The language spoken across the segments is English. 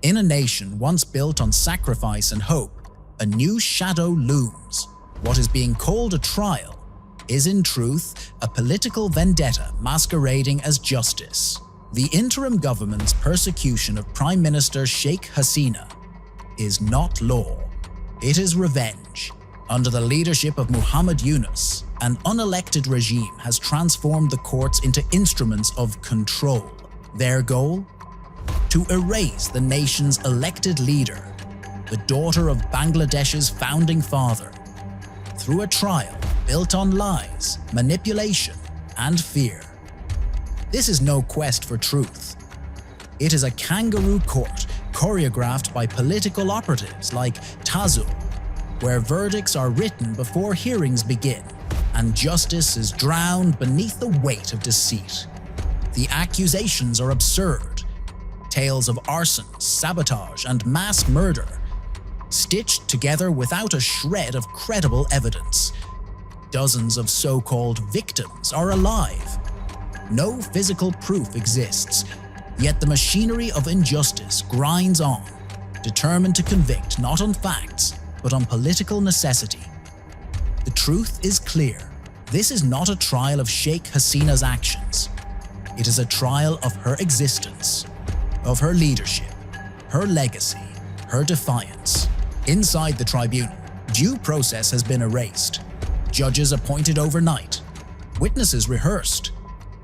In a nation once built on sacrifice and hope, a new shadow looms. What is being called a trial is in truth a political vendetta masquerading as justice. The interim government's persecution of Prime Minister Sheikh Hasina is not law. It is revenge. Under the leadership of Muhammad Yunus, an unelected regime has transformed the courts into instruments of control. Their goal? To erase the nation's elected leader, the daughter of Bangladesh's founding father, through a trial built on lies, manipulation, and fear. This is no quest for truth. It is a kangaroo court choreographed by political operatives like Tazul, where verdicts are written before hearings begin, and justice is drowned beneath the weight of deceit. The accusations are absurd. Tales of arson, sabotage, and mass murder, stitched together without a shred of credible evidence. Dozens of so-called victims are alive. No physical proof exists, yet the machinery of injustice grinds on, determined to convict not on facts, but on political necessity. The truth is clear. This is not a trial of Sheikh Hasina's actions. It is a trial of her existence, of her leadership, her legacy, her defiance. Inside the tribunal, due process has been erased. Judges appointed overnight, witnesses rehearsed,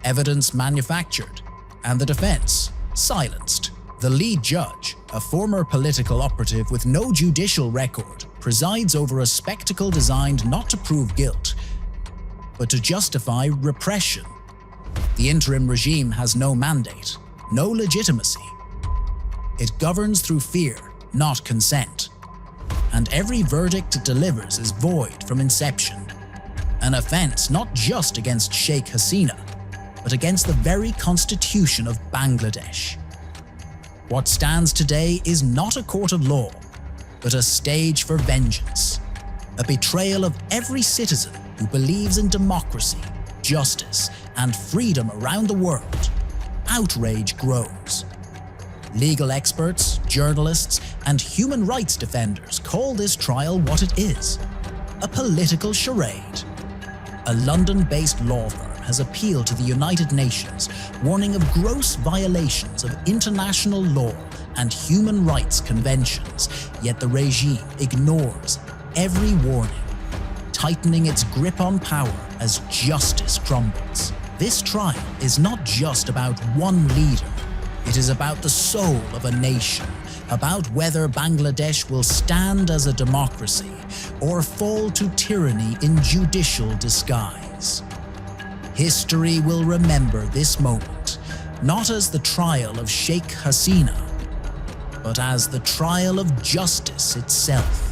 evidence manufactured, and the defense silenced. The lead judge, a former political operative with no judicial record, presides over a spectacle designed not to prove guilt, but to justify repression. The interim regime has no mandate, no legitimacy. It governs through fear, not consent. And every verdict it delivers is void from inception. An offense not just against Sheikh Hasina, but against the very constitution of Bangladesh. What stands today is not a court of law, but a stage for vengeance, a betrayal of every citizen who believes in democracy, justice, and freedom around the world. Outrage grows. Legal experts, journalists, and human rights defenders call this trial what it is: a political charade. A London-based law firm has appealed to the United Nations, warning of gross violations of international law and human rights conventions, yet the regime ignores every warning, tightening its grip on power as justice crumbles. This trial is not just about one leader. It is about the soul of a nation, about whether Bangladesh will stand as a democracy or fall to tyranny in judicial disguise. History will remember this moment, not as the trial of Sheikh Hasina, but as the trial of justice itself.